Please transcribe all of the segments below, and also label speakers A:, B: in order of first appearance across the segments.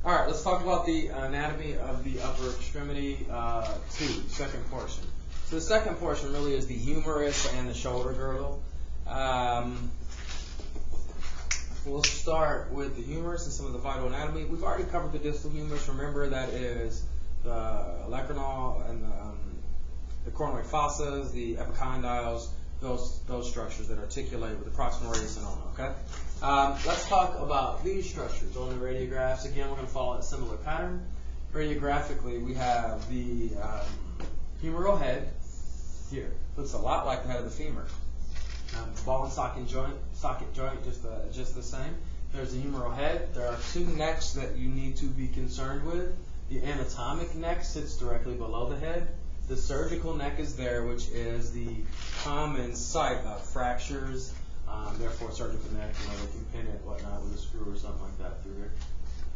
A: All right, let's talk about the anatomy of the upper extremity 2, second portion. So the second portion really is the humerus and the shoulder girdle. We'll start with the humerus and some of the vital anatomy. We've already covered the distal humerus. Remember, that is the olecranon and the coronoid fossas, the epicondyles, those structures that articulate with the proximal radius and ulna, okay? Let's talk about these structures on the radiographs. Again, we're going to follow a similar pattern. Radiographically, we have the humeral head here. Looks a lot like the head of the femur. Ball and socket joint, just the same. There's the humeral head. There are two necks that you need to be concerned with. The anatomic neck sits directly below the head. The surgical neck is there, which is the common site of fractures. Therefore, surgical neck, they can pin it, whatnot, with a screw or something like that through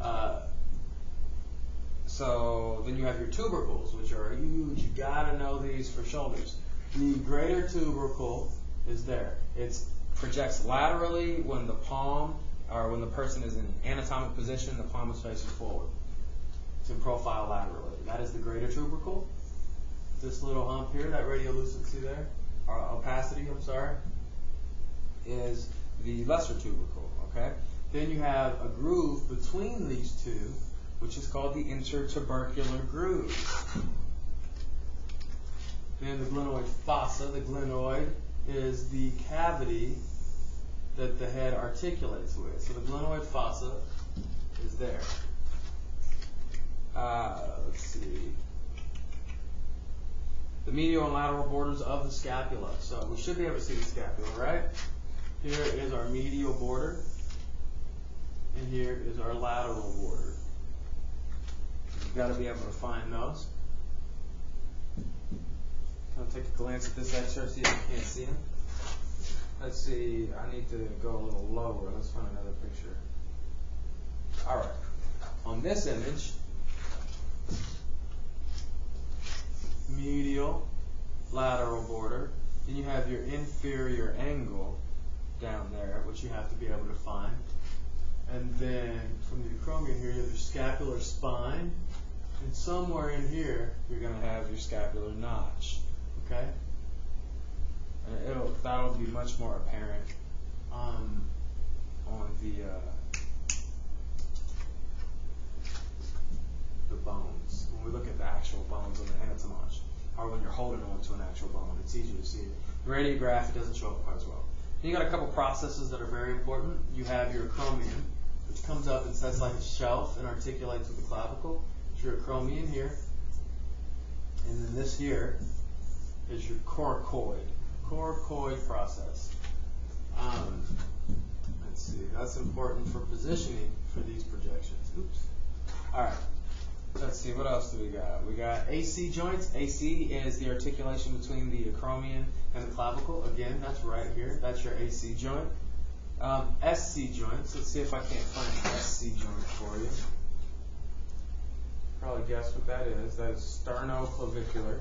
A: there. So then you have your tubercles, which are huge. You gotta know these for shoulders. The greater tubercle is there. It projects laterally when the palm, or when the person is in anatomic position, the palm is facing forward. It's in profile laterally. That is the greater tubercle. This little hump here, that radiolucency there, or opacity, I'm sorry, is the lesser tubercle, okay? Then you have a groove between these two, which is called the intertubercular groove. Then the glenoid fossa, the glenoid is the cavity that the head articulates with. So the glenoid fossa is there. Let's see. The medial and lateral borders of the scapula. So we should be able to see the scapula, right? Here is our medial border, and here is our lateral border. You've got to be able to find those. I'll take a glance at this X-ray, see if you can't see them. Let's see, I need to go a little lower. Let's find another picture. All right. On this image, medial, lateral border. Then you have your inferior angle down there, which you have to be able to find. And then from the acromion here, you have your scapular spine. And somewhere in here, you're going to have your scapular notch. Okay? And that'll be much more apparent on the bones. When we look at the actual bones on the anatomage, or when you're holding on to an actual bone, it's easier to see it. The radiograph, it doesn't show up quite as well. Then you got a couple processes that are very important. You have your acromion, which comes up and sets like a shelf and articulates with the clavicle. It's your acromion here. And then this here is your coracoid. Coracoid process. Let's see, that's important for positioning for these projections. Oops. All right. Let's see, what else do we got? We got AC joints. AC is the articulation between the acromion and the clavicle. Again, that's right here. That's your AC joint. SC joints. Let's see if I can't find an SC joint for you. Probably guess what that is. That is sternoclavicular.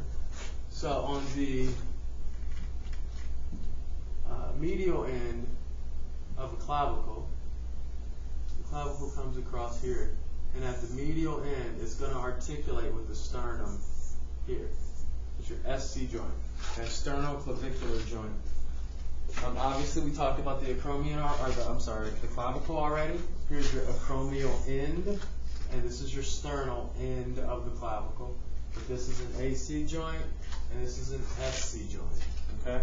A: So on the medial end of a clavicle, the clavicle comes across here. And at the medial end, it's going to articulate with the sternum here. It's your SC joint, that sternoclavicular joint. Obviously, we talked about the acromion, the clavicle already. Here's your acromial end, and this is your sternal end of the clavicle. But this is an AC joint, and this is an SC joint. Okay.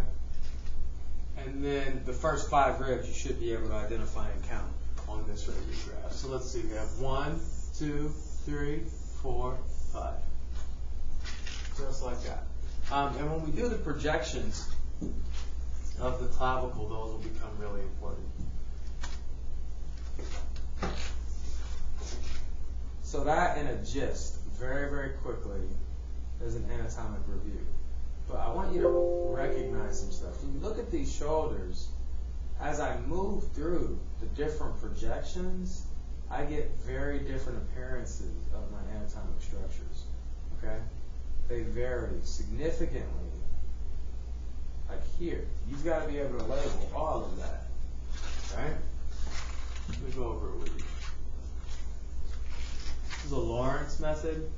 A: And then the first 5 ribs you should be able to identify and count on this radiograph. So let's see, we have 1, 2, 3, 4, 5. Just like that. And when we do the projections of the clavicle, those will become really important. So that in a gist, very, very quickly, is an anatomic review. But I want you to recognize some stuff. When you look at these shoulders, as I move through the different projections, I get very different appearances of my anatomic structures. Okay? They vary significantly. Like here, you've got to be able to label all of that. Right? Let me go over it with you. Lawrence method,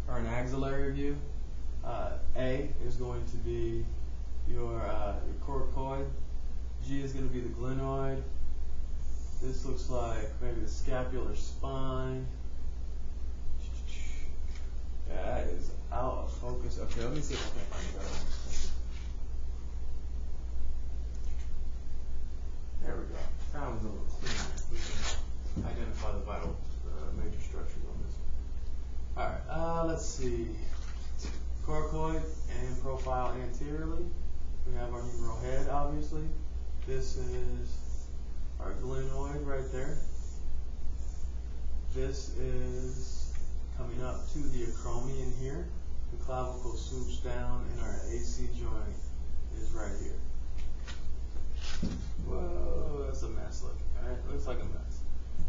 A: or an axillary view, A is going to be your coracoid, G is going to be the glenoid, this looks like maybe the scapular spine. Yeah, that is out of focus. Okay, let me see if I can find a better one. There we go. That one's a little cleaner. We can identify the vital major structures on this. Alright, let's see. Coracoid and profile anteriorly. We have our humeral head, obviously. This is our glenoid right there. This is coming up to the acromion here. The clavicle swoops down and our AC joint is right here. Whoa, that's a mess looking, alright? Looks like a mess.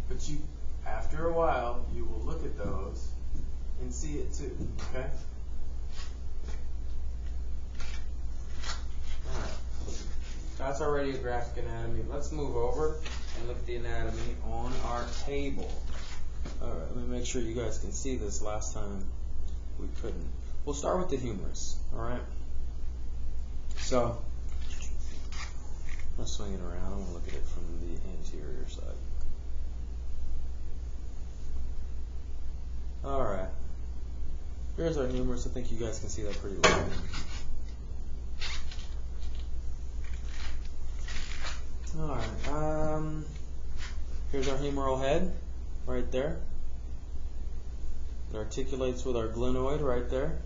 A: But you, after a while, you will look at those and see it too, okay? Alright. That's our radiographic anatomy. Let's move over and look at the anatomy on our table. Alright, let me make sure you guys can see this. Last time we couldn't. We'll start with the humerus, alright? So, let's swing it around. I want to look at it from the anterior side. Alright. Here's our humerus. I think you guys can see that pretty well. Alright. Here's our humeral head right there. It articulates with our glenoid right there.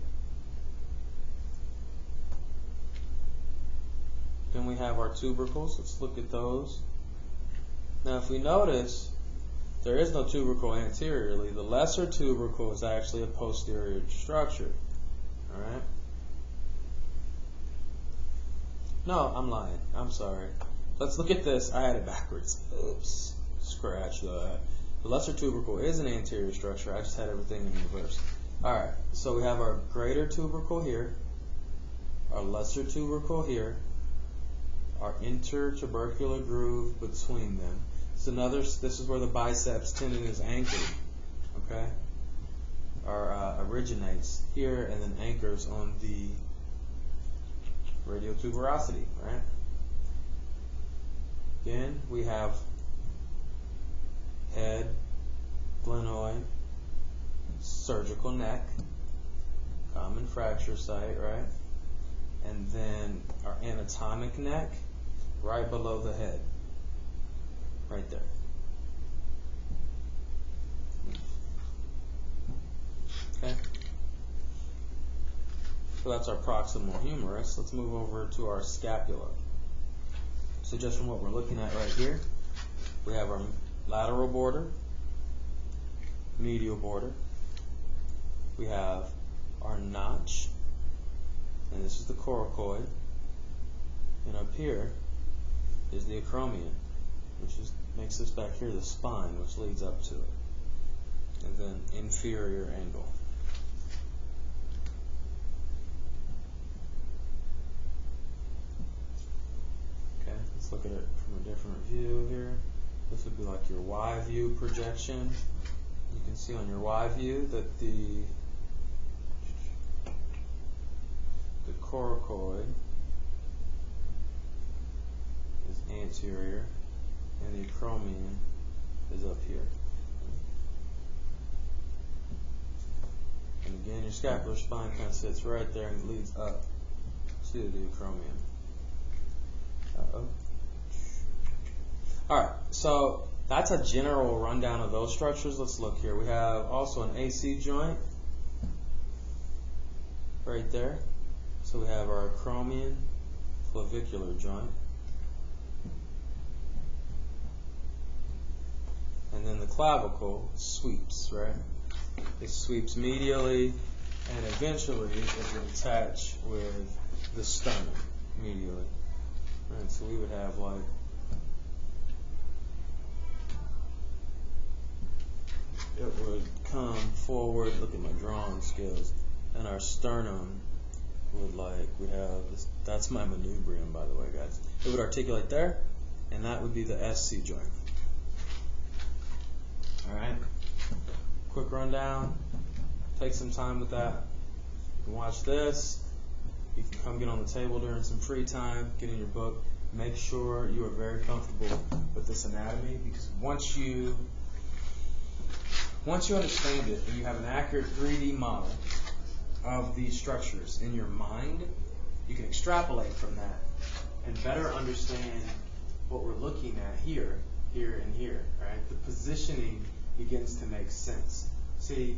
A: Then we have our tubercles. Let's look at those. Now if we notice, there is no tubercle anteriorly. The lesser tubercle is actually a posterior structure. Alright? No, I'm lying. I'm sorry. Let's look at this. I had it backwards. Oops. Scratch that. The lesser tubercle is an anterior structure. I just had everything in reverse. Alright, so we have our greater tubercle here, our lesser tubercle here, our intertubercular groove between them. This is where the biceps tendon is anchored, okay? Or originates here and then anchors on the radiotuberosity, right? Then we have head, glenoid, surgical neck, common fracture site, right? And then our anatomic neck right below the head, right there. Okay? So that's our proximal humerus. Let's move over to our scapula. So just from what we're looking at right here, we have our lateral border, medial border. We have our notch, and this is the coracoid. And up here is the acromion, which makes this back here the spine, which leads up to it. And then inferior angle. Okay, let's look at it from a different view here. This would be like your Y view projection. You can see on your Y view that the coracoid is anterior and the acromion is up here. And again, your scapular spine kind of sits right there and it leads up to the acromion. Uh-oh. Alright, so that's a general rundown of those structures. Let's look here. We have also an AC joint right there. So we have our acromion clavicular joint. And then the clavicle sweeps, right? It sweeps medially and eventually it will attach with the sternum medially. Right, so we would have like it would come forward, look at my drawing skills, and our sternum would we have this, that's my manubrium by the way guys. It would articulate there, and that would be the SC joint. Alright? quick rundown. Take some time with that. You can watch this. You can come get on the table during some free time, get in your book. Make sure you are very comfortable with this anatomy, because once you understand it and you have an accurate 3D model of these structures in your mind, you can extrapolate from that and better understand what we're looking at here, and here, right? The positioning begins to make sense. See,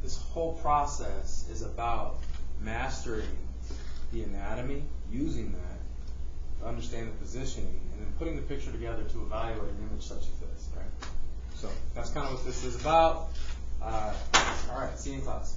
A: this whole process is about mastering the anatomy, using that to understand the positioning, and then putting the picture together to evaluate an image such as this, right? So that's kind of what this is about. All right, see you in class.